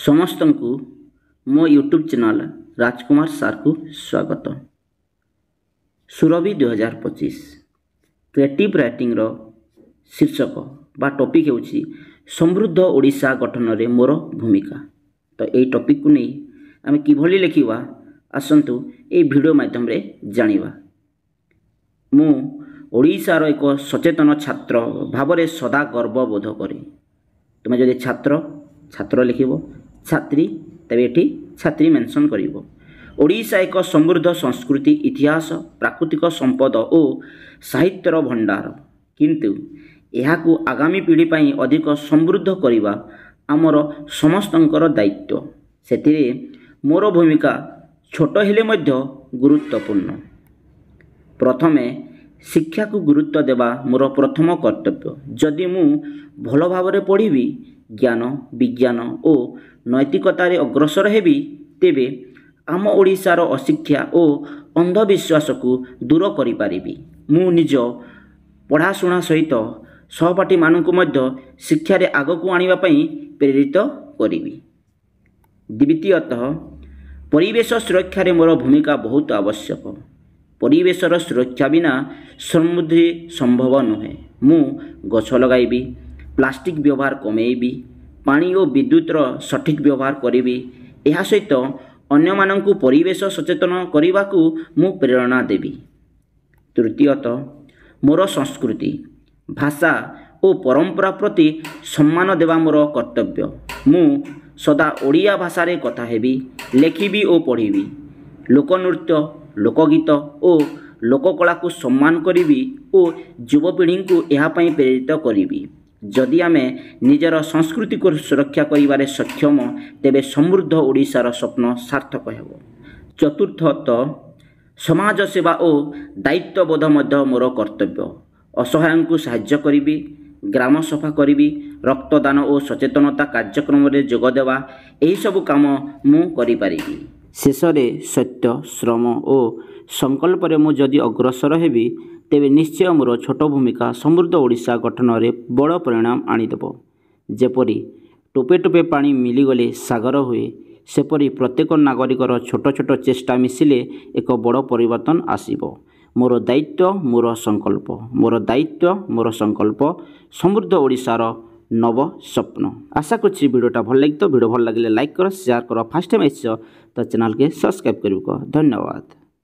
ସମସ୍ତଙ୍କୁ ମୋ YouTube channel ରାଜକୁମାର ସାର୍କୁ ସ୍ୱାଗତ। ସୁରଭି 2025 କ୍ରିଏଟିଭ୍ ରାଇଟିଂର ଶୀର୍ଷକ ବା ଟପିକ୍ ହେଉଛି ସମୃଦ୍ଧ ଓଡ଼ିଶା ଗଠନରେ ମୋର ଭୂମିକା। ତ ଏହି ଟପିକ୍କୁ ନେଇ ଆମେ କିଭଳି ଲେଖିବା ଆସନ୍ତୁ ଏହି ଭିଡ଼ିଓ ମାଧ୍ୟମରେ ଜାଣିବା। ମୁଁ ଓଡ଼ିଶାର ଏକ ସଚେତନ ଛାତ୍ର ଭାବରେ ସଦା ଗର୍ବବୋଧ କରେ। ତୁମେ ଯଦି ଛାତ୍ର ଲେଖିବ, ଛାତ୍ରୀ ତେବେ ଏଠି ଛାତ୍ରୀ ମେନସନ୍ କରିବ। ଓଡ଼ିଶା ଏକ ସମୃଦ୍ଧ ସଂସ୍କୃତି, ଇତିହାସ, ପ୍ରାକୃତିକ ସମ୍ପଦ ଓ ସାହିତ୍ୟର ଭଣ୍ଡାର, କିନ୍ତୁ ଏହାକୁ ଆଗାମୀ ପିଢ଼ି ପାଇଁ ଅଧିକ ସମୃଦ୍ଧ କରିବା ଆମର ସମସ୍ତଙ୍କର ଦାୟିତ୍ୱ। ସେଥିରେ ମୋର ଭୂମିକା ଛୋଟ ହେଲେ ମଧ୍ୟ ଗୁରୁତ୍ୱପୂର୍ଣ୍ଣ। ପ୍ରଥମେ ଶିକ୍ଷାକୁ ଗୁରୁତ୍ୱ ଦେବା ମୋର ପ୍ରଥମ କର୍ତ୍ତବ୍ୟ। ଯଦି ମୁଁ ଭଲ ଭାବରେ ପଢ଼ିବି, ଜ୍ଞାନ, ବିଜ୍ଞାନ ଓ ନୈତିକତାରେ ଅଗ୍ରସର ହେବି, ତେବେ ଆମ ଓଡ଼ିଶାର ଅଶିକ୍ଷା ଓ ଅନ୍ଧବିଶ୍ୱାସକୁ ଦୂର କରିପାରିବି। ମୁଁ ନିଜ ପଢ଼ାଶୁଣା ସହିତ ସହପାଠୀମାନଙ୍କୁ ମଧ୍ୟ ଶିକ୍ଷାରେ ଆଗକୁ ଆଣିବା ପାଇଁ ପ୍ରେରିତ କରିବି। ଦ୍ୱିତୀୟତଃ, ପରିବେଶ ସୁରକ୍ଷାରେ ମୋର ଭୂମିକା ବହୁତ ଆବଶ୍ୟକ। ପରିବେଶର ସୁରକ୍ଷା ବିନା ସମୃଦ୍ଧି ସମ୍ଭବ ନୁହେଁ। ମୁଁ ଗଛ ଲଗାଇବି, ପ୍ଲାଷ୍ଟିକ୍ ବ୍ୟବହାର କମାଇବି, ପାଣି ଓ ବିଦ୍ୟୁତର ସଠିକ୍ ବ୍ୟବହାର କରିବି। ଏହା ସହିତ ଅନ୍ୟମାନଙ୍କୁ ପରିବେଶ ସଚେତନ କରିବାକୁ ମୁଁ ପ୍ରେରଣା ଦେବି। ତୃତୀୟତଃ, ମୋର ସଂସ୍କୃତି, ଭାଷା ଓ ପରମ୍ପରା ପ୍ରତି ସମ୍ମାନ ଦେବା ମୋର କର୍ତ୍ତବ୍ୟ। ମୁଁ ସଦା ଓଡ଼ିଆ ଭାଷାରେ କଥା ହେବି, ଲେଖିବି ଓ ପଢ଼ିବି। ଲୋକନୃତ୍ୟ, ଲୋକଗୀତ ଓ ଲୋକକଳାକୁ ସମ୍ମାନ କରିବି ଓ ଯୁବପିଢ଼ିଙ୍କୁ ଏହା ପାଇଁ ପ୍ରେରିତ କରିବି। ଯଦି ଆମେ ନିଜର ସଂସ୍କୃତିକୁ ସୁରକ୍ଷା କରିବାରେ ସକ୍ଷମ, ତେବେ ସମୃଦ୍ଧ ଓଡ଼ିଶାର ସ୍ୱପ୍ନ ସାର୍ଥକ ହେବ। ଚତୁର୍ଥତଃ, ସମାଜ ସେବା ଓ ଦାୟିତ୍ୱବୋଧ ମଧ୍ୟ ମୋର କର୍ତ୍ତବ୍ୟ। ଅସହାୟଙ୍କୁ ସାହାଯ୍ୟ କରିବି, ଗ୍ରାମ ସଫା କରିବି, ରକ୍ତଦାନ ଓ ସଚେତନତା କାର୍ଯ୍ୟକ୍ରମରେ ଯୋଗ ଦେବା, ଏହିସବୁ କାମ ମୁଁ କରିପାରିବି। ଶେଷରେ ସତ୍ୟ, ଶ୍ରମ ଓ ସଂକଳ୍ପରେ ମୁଁ ଯଦି ଅଗ୍ରସର ହେବି, ତେବେ ନିଶ୍ଚୟ ମୋର ଛୋଟ ଭୂମିକା ସମୃଦ୍ଧ ଓଡ଼ିଶା ଗଠନରେ ବଡ଼ ପରିଣାମ ଆଣିଦେବ। ଯେପରି ଟୋପେ ଟୋପେ ପାଣି ମିଳିଗଲେ ସାଗର ହୁଏ, ସେପରି ପ୍ରତ୍ୟେକ ନାଗରିକର ଛୋଟ ଛୋଟ ଚେଷ୍ଟା ମିଶିଲେ ଏକ ବଡ଼ ପରିବର୍ତ୍ତନ ଆସିବ। ମୋର ଦାୟିତ୍ୱ, ମୋର ସଂକଳ୍ପ, ମୋର ଦାୟିତ୍ୱ, ମୋର ସଂକଳ୍ପ, ସମୃଦ୍ଧ ଓଡ଼ିଶାର ନବ ସ୍ୱପ୍ନ। ଆଶା କରୁଛି ଭିଡ଼ିଓଟା ଭଲ ଲାଗିଥିବ। ଭିଡ଼ିଓ ଭଲ ଲାଗିଲେ ଲାଇକ୍ କର, ସେୟାର କର। ଫାର୍ଷ୍ଟ ଟାଇମ୍ ଆସିଛ ତ ଚ୍ୟାନେଲকে ସବସ୍କ୍ରାଇବ୍ କରିବ। ଧନ୍ୟବାଦ।